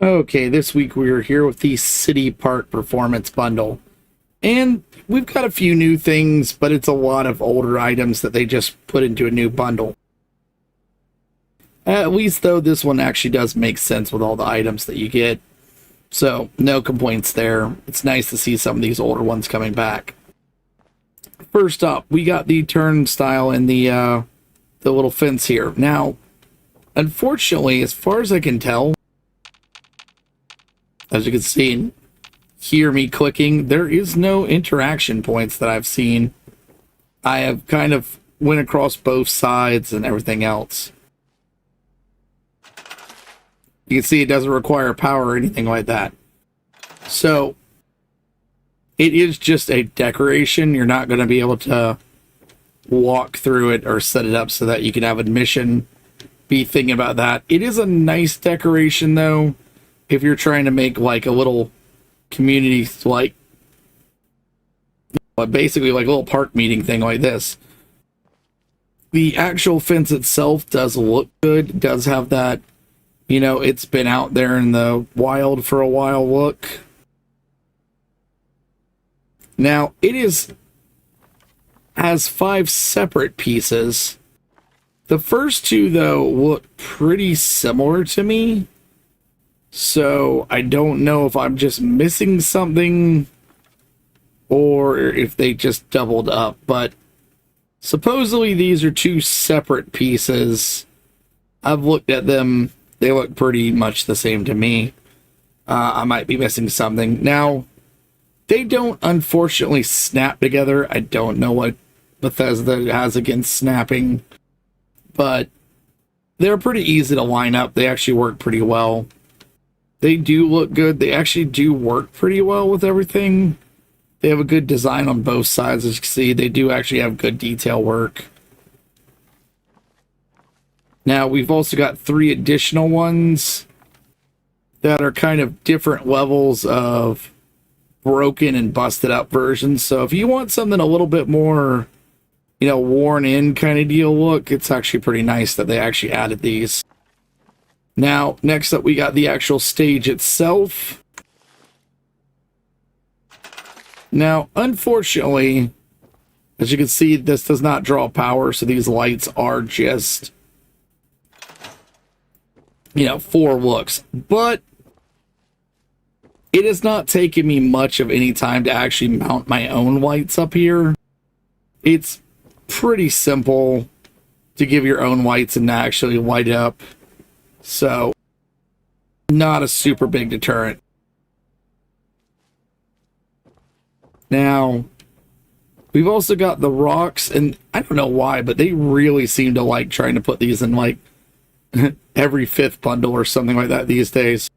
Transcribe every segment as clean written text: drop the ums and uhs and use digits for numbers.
Okay, this week we are here with the City Park Performance Bundle. And we've got a few new things, but it's a lot of older items that they just put into a new bundle. At least, though, this one actually does make sense with all the items that you get. So, no complaints there. It's nice to see some of these older ones coming back. First up, we got the Turnstile and the little fence here. Now, unfortunately, as far as I can tell, as you can see and hear me clicking, there is no interaction points that I've seen. I have kind of went across both sides and everything else. You can see it doesn't require power or anything like that. So, it is just a decoration. You're not going to be able to walk through it or set it up so that you can have admission. Be thinking about that. It is a nice decoration, though, if you're trying to make like a little community, like basically like a little park meeting thing like this. The actual fence itself does look good. It does have that, you know, it's been out there in the wild for a while look. Now, has 5 separate pieces. The first 2, though, look pretty similar to me. So, I don't know if I'm just missing something or if they just doubled up. But supposedly these are 2 separate pieces. I've looked at them. They look pretty much the same to me. I might be missing something. Now, they don't unfortunately snap together. I don't know what Bethesda has against snapping. But they're pretty easy to line up. They actually work pretty well. They do look good. They actually do work pretty well with everything. They have a good design on both sides. As you can see, they do actually have good detail work. Now, we've also got 3 additional ones that are kind of different levels of broken and busted up versions. So if you want something a little bit more, you know, worn in kind of deal look, it's actually pretty nice that they actually added these. Now, next up, we got the actual stage itself. Now, unfortunately, as you can see, this does not draw power, so these lights are just, you know, for looks. But it has not taken me much of any time to actually mount my own lights up here. It's pretty simple to give your own lights and actually light it up. So, not a super big deterrent. Now, we've also got the rocks, and I don't know why, but they really seem to like trying to put these in like every 5th bundle or something like that these days.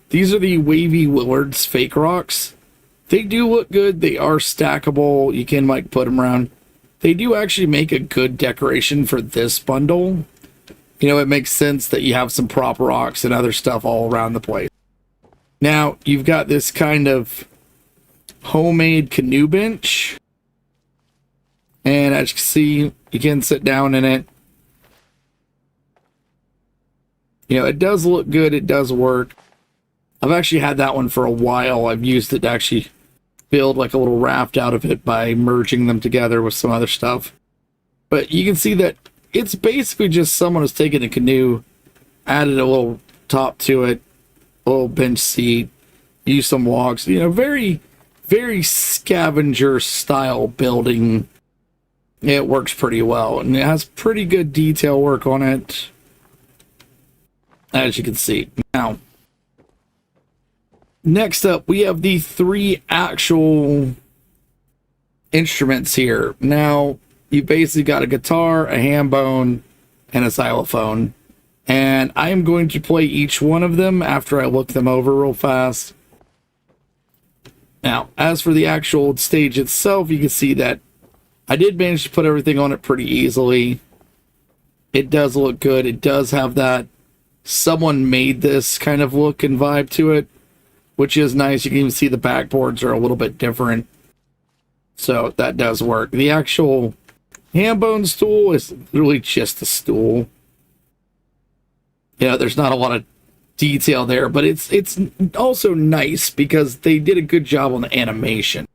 These are the Wavy Willard's fake rocks. They do look good. They are stackable. You can like put them around. They do actually make a good decoration for this bundle. You know, it makes sense that you have some prop rocks and other stuff all around the place. Now, you've got this kind of homemade canoe bench. And as you can see, you can sit down in it. You know, it does look good. It does work. I've actually had that one for a while. I've used it to actually build like a little raft out of it by merging them together with some other stuff. But you can see that it's basically just someone has taken a canoe, added a little top to it, a little bench seat, used some logs. You know, very, very scavenger style building. It works pretty well, and it has pretty good detail work on it, as you can see. Now, next up, we have the 3 actual instruments here. Now, you basically got a guitar, a hambone, and a xylophone. And I am going to play each one of them after I look them over real fast. Now, as for the actual stage itself, you can see that I did manage to put everything on it pretty easily. It does look good. It does have that someone made this kind of look and vibe to it, which is nice. You can even see the backboards are a little bit different. So that does work. The actual Hambone Stool is literally just a stool. Yeah, there's not a lot of detail there, but it's also nice because they did a good job on the animation.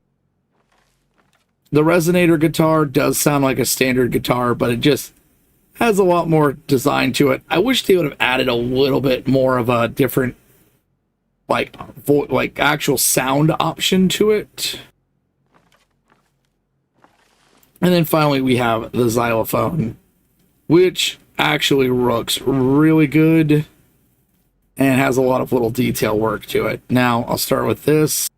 The Resonator guitar does sound like a standard guitar, but it just has a lot more design to it. I wish they would have added a little bit more of a different, like actual sound option to it. And then finally we have the xylophone, which actually looks really good and has a lot of little detail work to it. Now I'll start with this.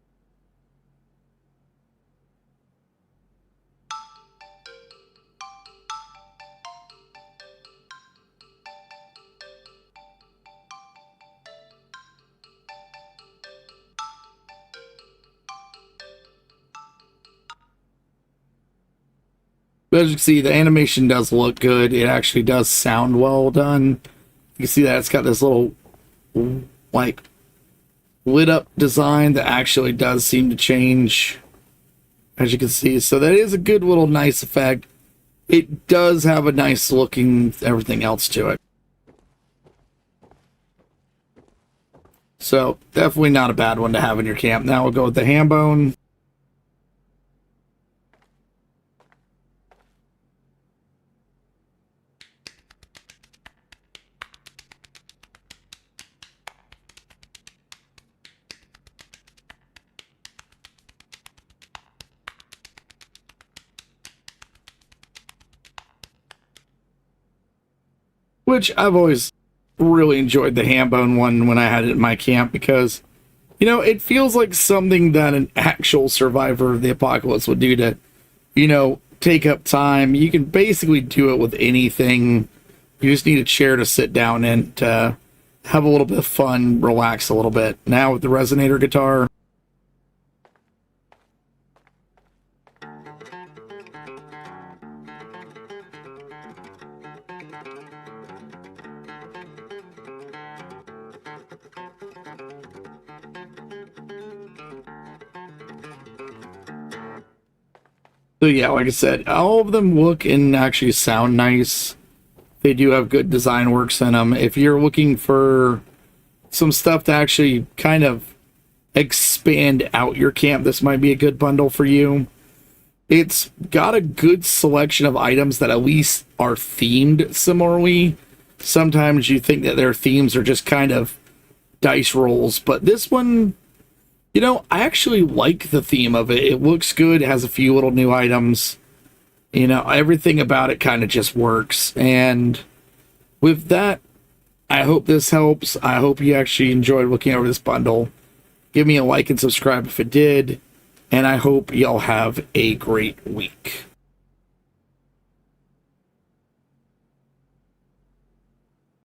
But as you can see, the animation does look good. It actually does sound well done. You can see that it's got this little, like, lit up design that actually does seem to change, as you can see. So that is a good little nice effect. It does have a nice looking everything else to it. So definitely not a bad one to have in your camp. Now we'll go with the Hambone. Which I've always really enjoyed the Hambone one when I had it in my camp because, you know, it feels like something that an actual survivor of the apocalypse would do to, you know, take up time. You can basically do it with anything. You just need a chair to sit down in to have a little bit of fun, relax a little bit. Now with the Resonator guitar, so yeah, like I said, all of them look and actually sound nice. They do have good design works in them. If you're looking for some stuff to actually kind of expand out your camp, this might be a good bundle for you. It's got a good selection of items that at least are themed similarly. Sometimes you think that their themes are just kind of dice rolls, but this one, you know, I actually like the theme of it. It looks good. It has a few little new items. You know, everything about it kind of just works. And with that, I hope this helps. I hope you actually enjoyed looking over this bundle. Give me a like and subscribe if it did. And I hope y'all have a great week.